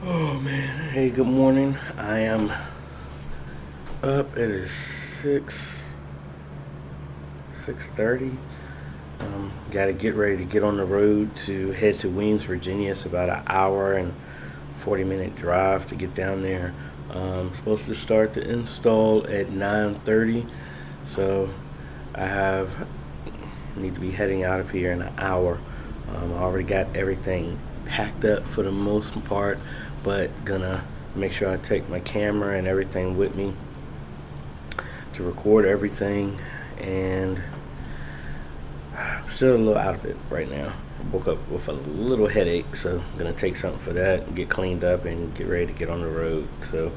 Oh man, hey, good morning. I am up. It is 6:30. Got to get ready to get on the road to head to Weems, Virginia. It's about an hour and 40-minute drive to get down there. Supposed to start the install at 9:30, so I need to be heading out of here in an hour. I already got everything packed up for the most part, but gonna make sure I take my camera and everything with me to record everything. And I'm still a little out of it right now. I woke up with a little headache, so I'm gonna take something for that, get cleaned up, and get ready to get on the road. So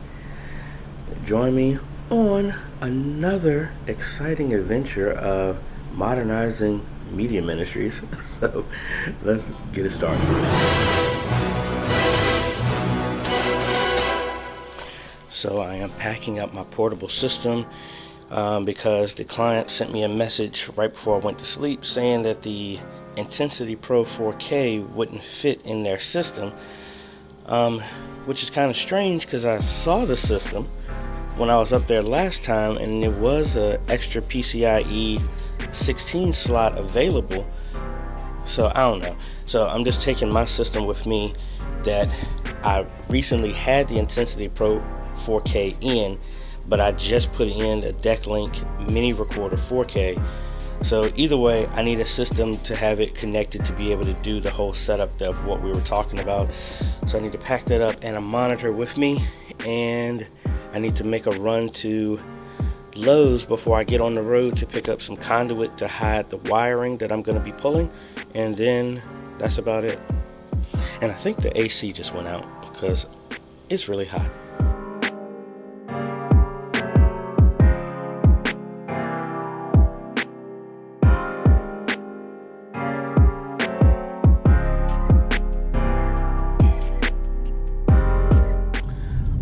join me on another exciting adventure of modernizing media ministries. So let's get it started. So I am packing up my portable system because the client sent me a message right before I went to sleep saying that the Intensity Pro 4K wouldn't fit in their system, which is kind of strange because I saw the system when I was up there last time and there was an extra PCIe 16 slot available. So I don't know. So I'm just taking my system with me that I recently had the Intensity Pro 4K in, but I just put in a DeckLink mini recorder 4K. So either way, I need a system to have it connected to be able to do the whole setup of what we were talking about. So I need to pack that up and a monitor with me, and I need to make a run to Lowe's before I get on the road to pick up some conduit to hide the wiring that I'm going to be pulling, and then that's about it. And I think the AC just went out because it's really hot.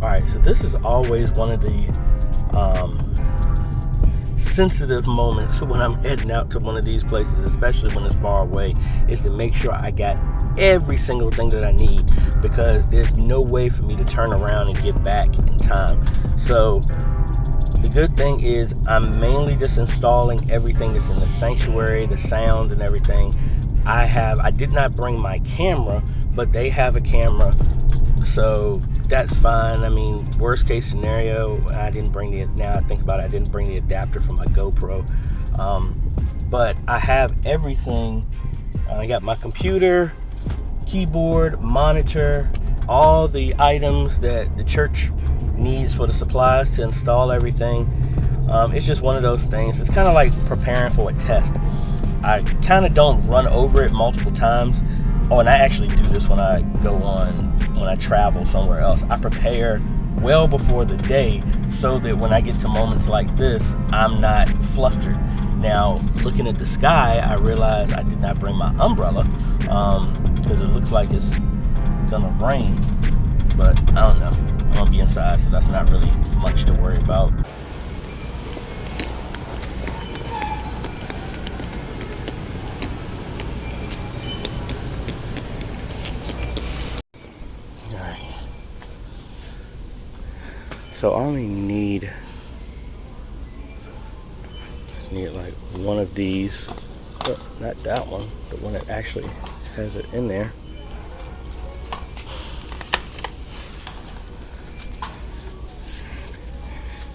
Alright, so this is always one of the sensitive moments when I'm heading out to one of these places, especially when it's far away, is to make sure I got every single thing that I need, because there's no way for me to turn around and get back in time. So the good thing is I'm mainly just installing everything that's in the sanctuary, the sound and everything. I did not bring my camera, but they have a camera, so that's fine. I mean, worst case scenario, now I think about it, I didn't bring the adapter for my GoPro. But I have everything. I got my computer, keyboard, monitor, all the items that the church needs for the supplies to install everything. It's just one of those things. It's kind of like preparing for a test. I kind of don't run over it multiple times. Oh, and I actually do this when I travel somewhere else. I prepare well before the day so that when I get to moments like this, I'm not flustered. Now, looking at the sky, I realize I did not bring my umbrella because it looks like it's gonna rain, but I don't know. I'm gonna be inside, so that's not really much to worry about. So I only need like one of these, not that one, the one that actually has it in there.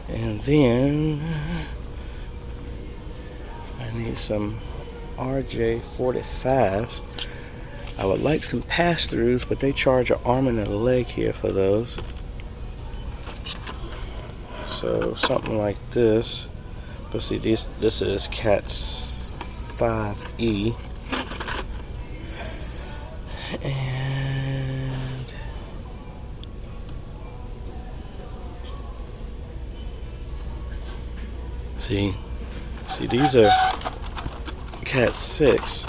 And then I need some AJayThe45s. I would like some pass-throughs, but they charge an arm and a leg here for those. So something like this. But see, this is CATS 5E. And see, these are CAT 6,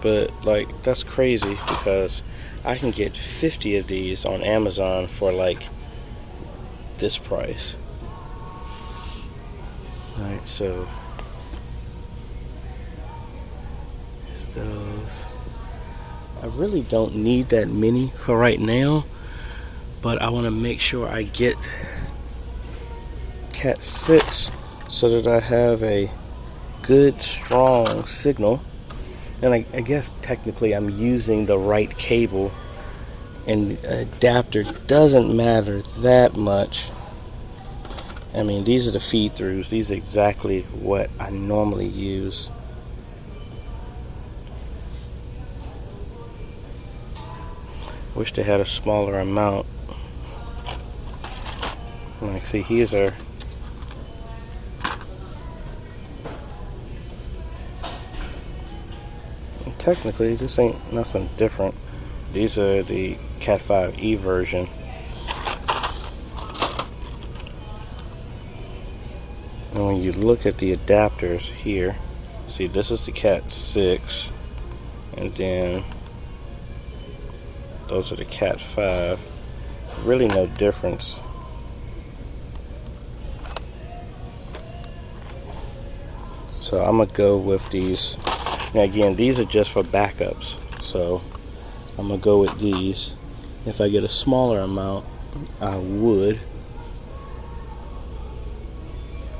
but like that's crazy because I can get 50 of these on Amazon for like this price. Alright, so there's those. I really don't need that many for right now, but I want to make sure I get Cat 6 so that I have a good strong signal. And I guess technically I'm using the right cable, and adapter doesn't matter that much. I mean, these are the feed throughs. These are exactly what I normally use. Wish they had a smaller amount. Like, see, here's our technically this ain't nothing different. These are the Cat 5e version. And when you look at the adapters here, see, this is the Cat 6, and then those are the Cat 5. Really no difference. So I'm gonna go with these. Now again, these are just for backups, so I'm gonna go with these. If I get a smaller amount, I would.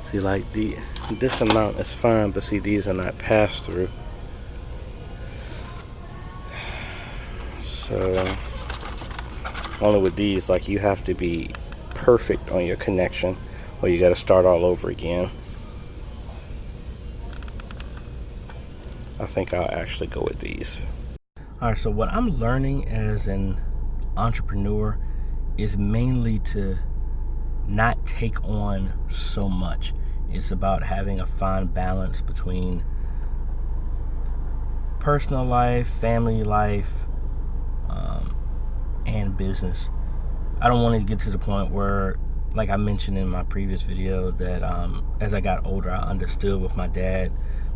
See, like this amount is fine, but see, these are not pass through. So only with these, like, you have to be perfect on your connection, or you got to start all over again. I think I'll actually go with these. All right, so what I'm learning as an entrepreneur is mainly to not take on so much. It's about having a fine balance between personal life, family life, and business. I don't want to get to the point where, like I mentioned in my previous video, that as I got older, I understood with my dad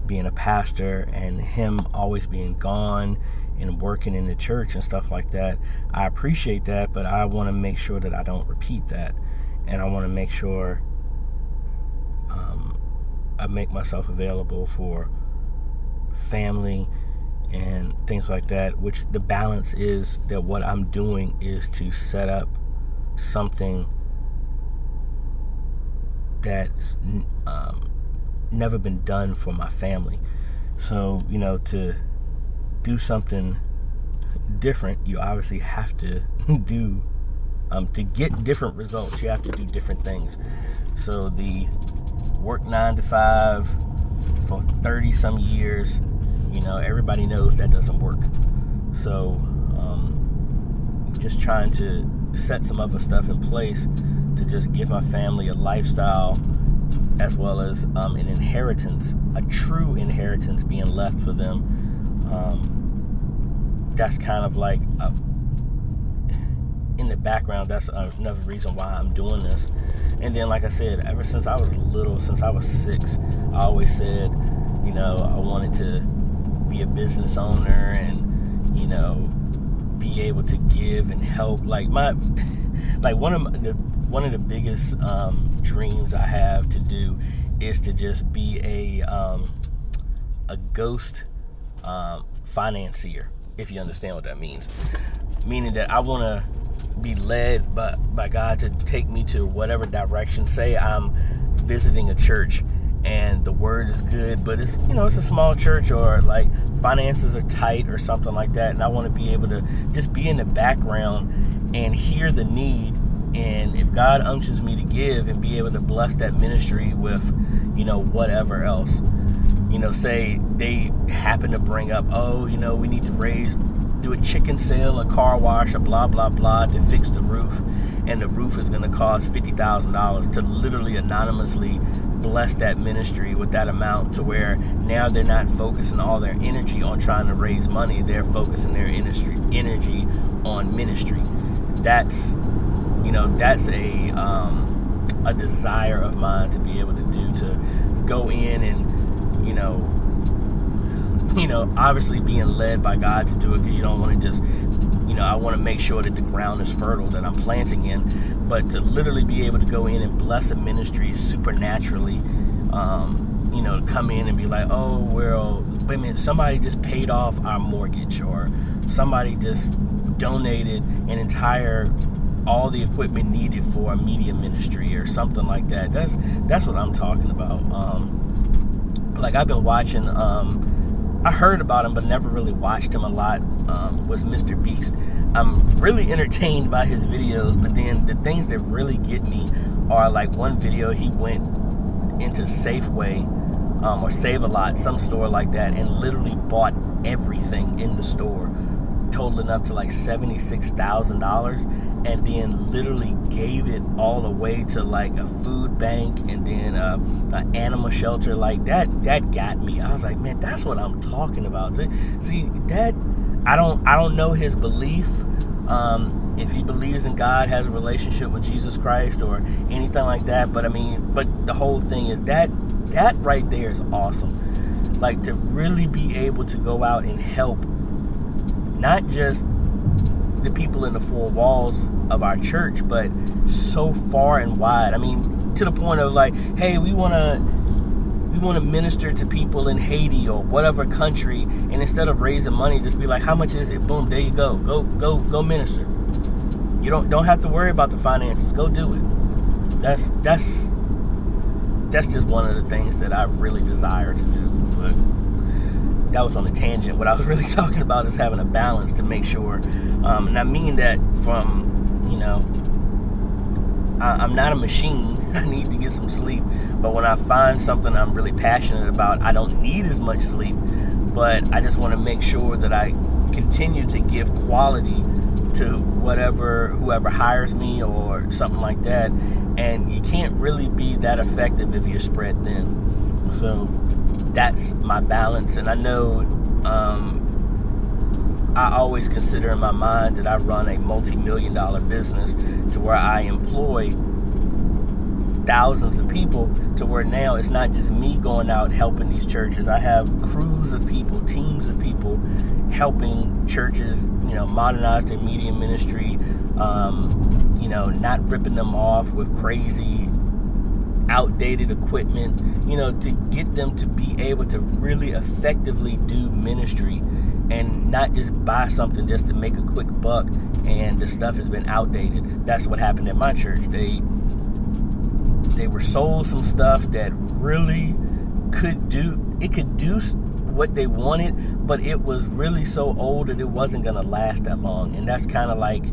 being a pastor and him always being gone and working in the church and stuff like that. I appreciate that, but I want to make sure that I don't repeat that, and I want to make sure I make myself available for family and things like that, which the balance is that what I'm doing is to set up something that's never been done for my family. So, you know, to do something different, you obviously have to do to get different results, you have to do different things. So the work 9 to 5 for 30 some years, you know, everybody knows that doesn't work. So just trying to set some other stuff in place to just give my family a lifestyle, as well as an inheritance, a true inheritance being left for them. That's kind of like in the background. That's another reason why I'm doing this. And then, like I said, ever since I was little, since I was 6, I always said, you know, I wanted to be a business owner and, you know, be able to give and help. Like one of the biggest dreams I have to do is to just be a ghost financier, if you understand what that means. Meaning that I want to be led by God to take me to whatever direction. Say I'm visiting a church and the word is good, but it's, you know, it's a small church, or like finances are tight or something like that, and I want to be able to just be in the background and hear the need, and if God unctions me to give, and be able to bless that ministry with, you know, whatever else. You know, say they happen to bring up, oh, you know, we need to do a chicken sale, a car wash, a blah blah blah to fix the roof, and the roof is going to cost $50,000, to literally anonymously bless that ministry with that amount, to where now they're not focusing all their energy on trying to raise money, they're focusing their energy on ministry. That's, you know, that's a desire of mine to be able to do, to go in and, you know, obviously being led by God to do it, because you don't want to just, you know, I want to make sure that the ground is fertile that I'm planting in, but to literally be able to go in and bless a ministry supernaturally, you know, come in and be like, oh, well, wait a minute, somebody just paid off our mortgage, or somebody just donated an entire all the equipment needed for a media ministry or something like that. That's what I'm talking about. Like I've been watching, I heard about him but never really watched him a lot, was Mr. Beast. I'm really entertained by his videos, but then the things that really get me are like one video he went into Safeway or Save-A-Lot, some store like that, and literally bought everything in the store, totaling up to like $76,000, and then literally gave it all away to like a food bank and then an animal shelter. Like that got me. I was like, man, that's what I'm talking about. See, that I don't know his belief, if he believes in God, has a relationship with Jesus Christ or anything like that, but the whole thing is that right there is awesome. Like, to really be able to go out and help not just the people in the four walls of our church, but so far and wide. I mean, to the point of like, hey, we want to minister to people in Haiti or whatever country, and instead of raising money, just be like, how much is it? Boom, there you go. Go minister. You don't have to worry about the finances. Go do it. That's just one of the things that I really desire to do. But that was on a tangent. What I was really talking about is having a balance to make sure, and I mean that from, I'm not a machine. I need to get some sleep. But when I find something I'm really passionate about, I don't need as much sleep. But I just want to make sure that I continue to give quality to whoever hires me or something like that. And you can't really be that effective if you're spread thin. So that's my balance. And I know I always consider in my mind that I run a multi-million-dollar business to where I employ thousands of people, to where now it's not just me going out helping these churches. I have crews of people, teams of people helping churches, modernize their media ministry, not ripping them off with crazy outdated equipment, to get them to be able to really effectively do ministry and not just buy something just to make a quick buck and the stuff has been outdated. That's what happened at my church. They were sold some stuff that really could do what they wanted, but it was really so old that it wasn't going to last that long. And that's kind of like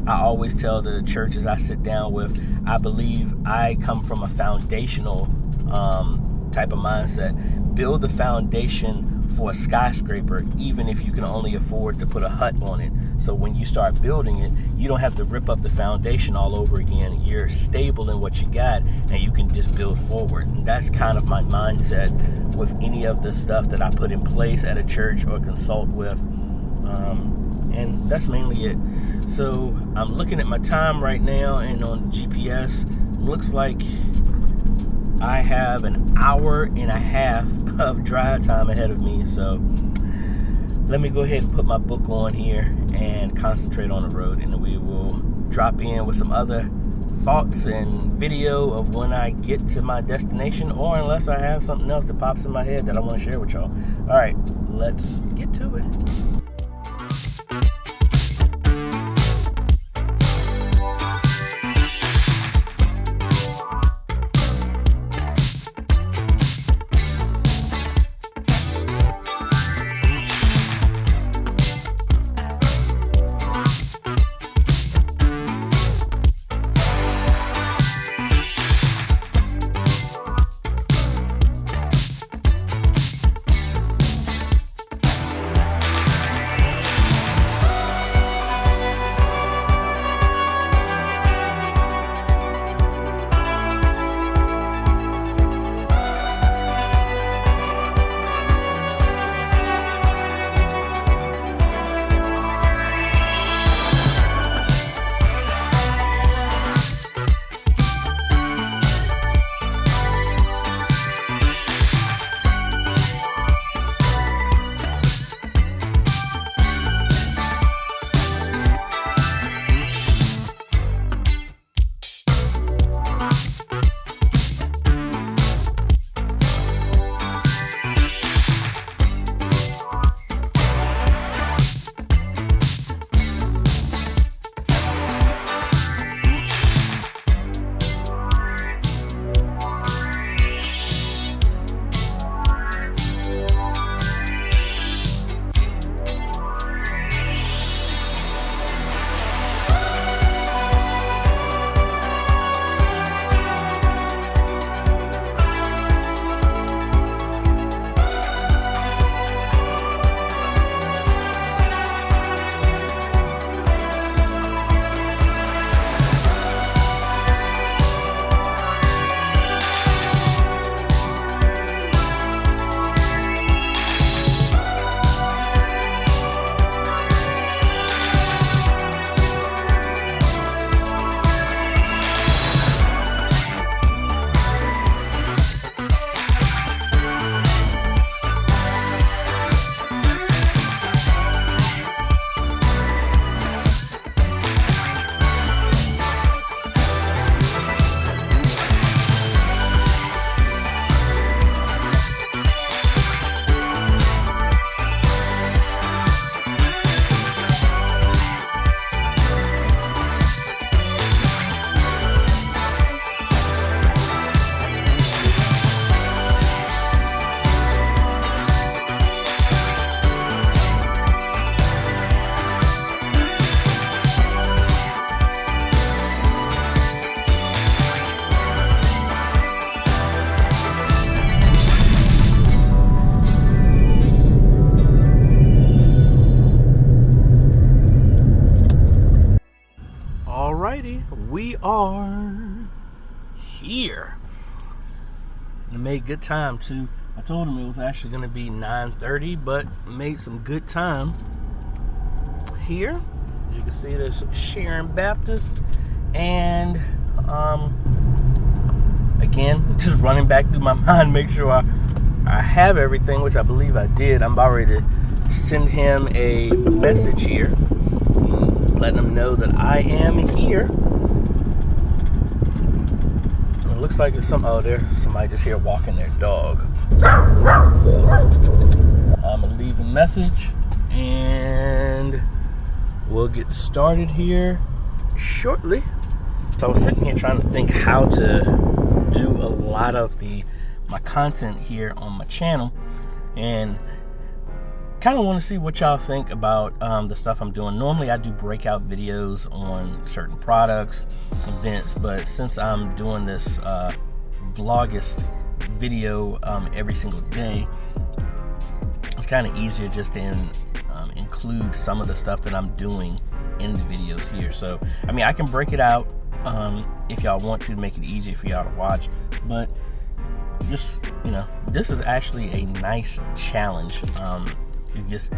I always tell the churches I sit down with, I believe I come from a foundational type of mindset. Build the foundation for a skyscraper, even if you can only afford to put a hut on it. So when you start building it, you don't have to rip up the foundation all over again. You're stable in what you got, and you can just build forward. And that's kind of my mindset with any of the stuff that I put in place at a church or consult with. And that's mainly it. So I'm looking at my time right now, and on GPS, looks like I have an hour and a half of drive time ahead of me. So let me go ahead and put my book on here and concentrate on the road, and we will drop in with some other thoughts and video of when I get to my destination, or unless I have something else that pops in my head that I want to share with y'all. All right, let's get to it. Alrighty, we are here. I made good time too. I told him it was actually going to be 9:30, but made some good time here. As you can see, there's Sharon Baptist, and again, just running back through my mind, make sure I have everything, which I believe I did. I'm about ready to send him a message here, letting him know that I am here. It looks like there's there's somebody just here walking their dog. So I'm gonna leave a message and we'll get started here shortly. So I was sitting here trying to think how to do a lot of my content here on my channel, and kind of want to see what y'all think about the stuff I'm doing. Normally I do breakout videos on certain products, events, but since I'm doing this VLOGUST video every single day, it's kind of easier just to include some of the stuff that I'm doing in the videos here. So I mean, I can break it out if y'all want to make it easy for y'all to watch, but just, this is actually a nice challenge. It just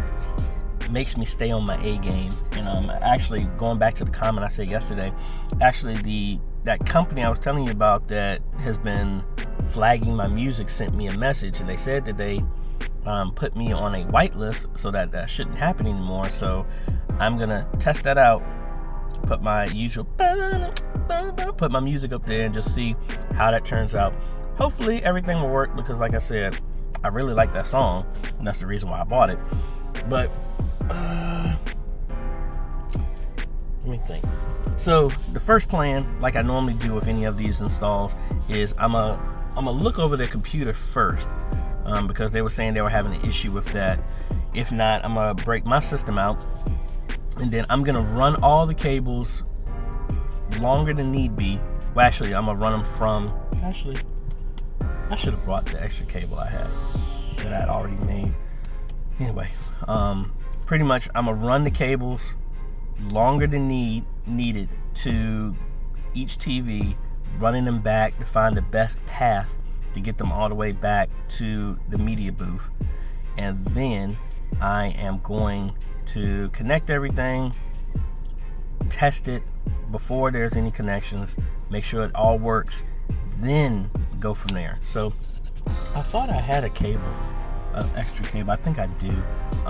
makes me stay on my A game. And actually, going back to the comment I said yesterday, actually that company I was telling you about that has been flagging my music sent me a message, and they said that they put me on a whitelist, so that shouldn't happen anymore. So I'm gonna test that out, put my usual put my music up there and just see how that turns out. Hopefully everything will work, because like I said, I really like that song, and that's the reason why I bought it. But let me think. So the first plan, like I normally do with any of these installs, is I'm gonna look over their computer first, because they were saying they were having an issue with that. If not, I'm gonna break my system out, and then I'm gonna run all the cables longer than need be. Well, actually, I'm gonna run them from. Actually, I should have brought the extra cable I had that I had already made. Anyway, pretty much I'm gonna run the cables longer than needed to each TV, running them back to find the best path to get them all the way back to the media booth. And then I am going to connect everything, test it before there's any connections, make sure it all works, then go from there. So I thought I had a cable, an extra cable. I think I do,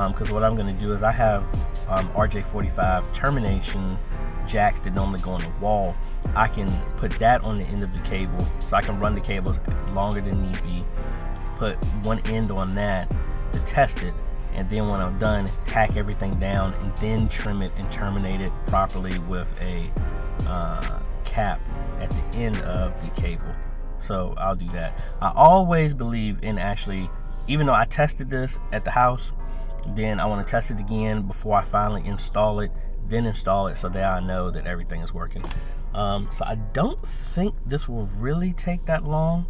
because what I'm going to do is I have RJ45 termination jacks that normally go on the wall. I can put that on the end of the cable, so I can run the cables longer than need be, put one end on that to test it, and then when I'm done, tack everything down and then trim it and terminate it properly with a cap at the end of the cable. So I'll do that. I always believe in actually, even though I tested this at the house, then I want to test it again before I finally install it, then install it, so that I know that everything is working. So I don't think this will really take that long,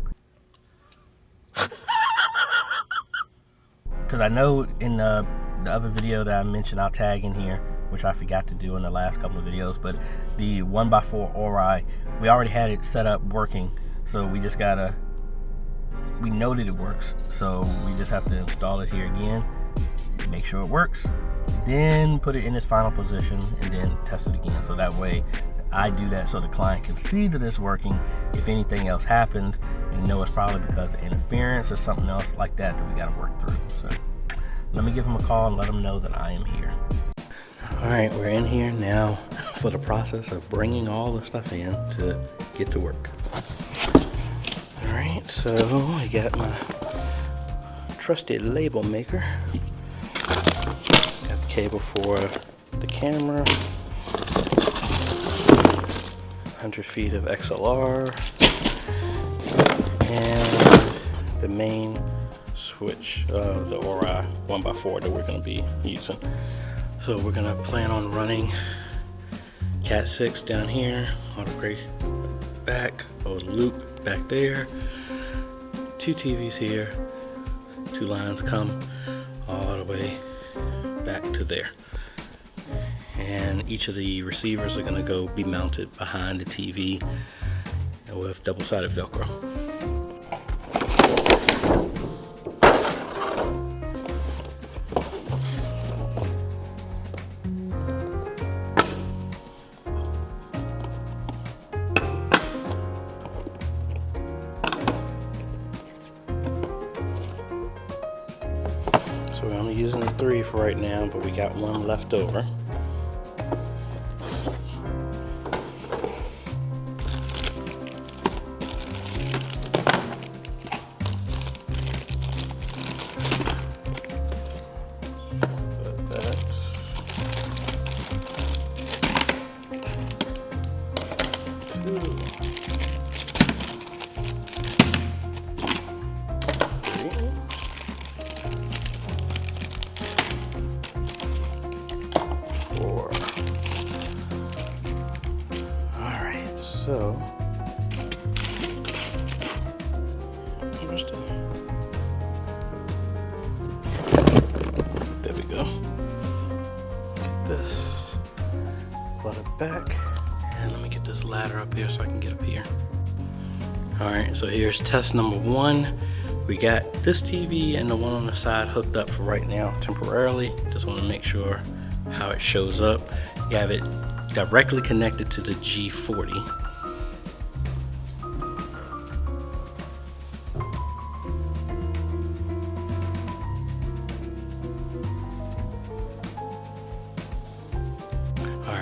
because I know in the other video that I mentioned, I'll tag in here, which I forgot to do in the last couple of videos, but the 1x4 Ori, we already had it set up working, so we just gotta, we know that it works, so we just have to install it here again, make sure it works, then put it in its final position, and then test it again. So that way I do that so the client can see that it's working. If anything else happens, and know it's probably because of interference or something else like that we got to work through. So let me give him a call and let him know that I am here. All right, we're in here now for the process of bringing all the stuff in to get to work. All right, so I got my trusted label maker. Got the cable for the camera, 100 feet of XLR, and the main switch, the Ori 1x4 that we're going to be using. So we're going to plan on running Cat 6 down here, auto crate back, or loop back there, 2 TVs here, 2 lines come all the way back to there. and each of the receivers are going to go be mounted behind the TV with double-sided Velcro. So we're only using the 3 for right now, but we got one left over. So, there we go. This for the back, and let me get this ladder up here so I can get up here. All right, so here's test number 1. We got this TV and the one on the side hooked up for right now temporarily. Just want to make sure how it shows up. You have it directly connected to the G40.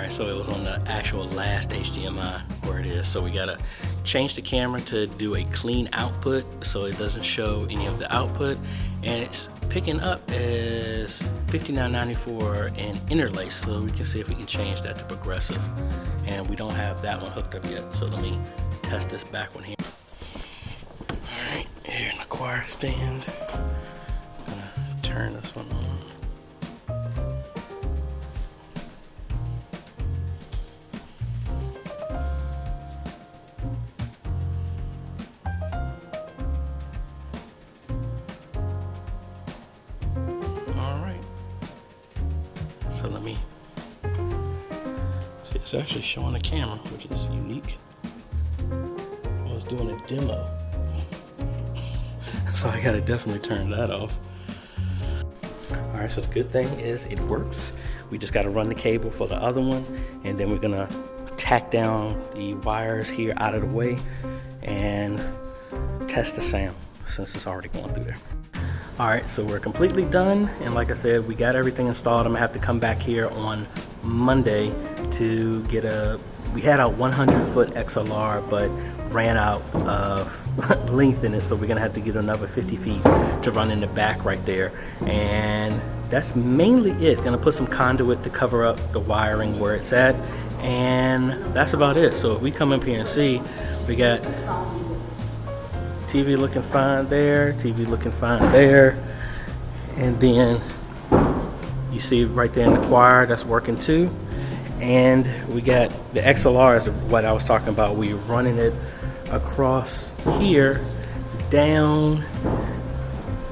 So it was on the actual last HDMI where it is. So we gotta change the camera to do a clean output so it doesn't show any of the output, and it's picking up as $59.94 in interlace. So we can see if we can change that to progressive, and we don't have that one hooked up yet. So let me test this back one here. All right, here in the choir stand, I'm gonna turn this one on. So let me see, it's actually showing the camera, which is unique. I was doing a demo, so I gotta definitely turn that off. All right, so the good thing is it works. We just gotta run the cable for the other one, and then we're gonna tack down the wires here out of the way and test the sound since it's already going through there. All right, so we're completely done, and like I said, we got everything installed. I'm gonna have to come back here on Monday to get we had a 100-foot XLR, but ran out of length in it, so we're gonna have to get another 50 feet to run in the back right there, and that's mainly it. Gonna put some conduit to cover up the wiring where it's at, and that's about it. So if we come up here and see, we got TV looking fine there, TV looking fine there, and then you see right there in the choir that's working too. And we got the XLR is what I was talking about. We're running it across here, down,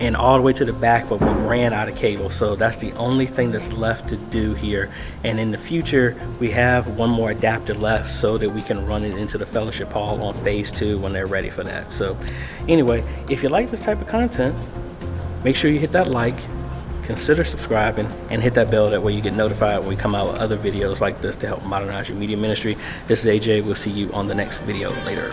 and all the way to the back, but we ran out of cable, so that's the only thing that's left to do here. And in the future, we have one more adapter left so that we can run it into the fellowship hall on phase 2 when they're ready for that. So anyway, if you like this type of content, make sure you hit that like, consider subscribing, and hit that bell. That way you get notified when we come out with other videos like this to help modernize your media ministry. This is AJ. We'll see you on the next video later.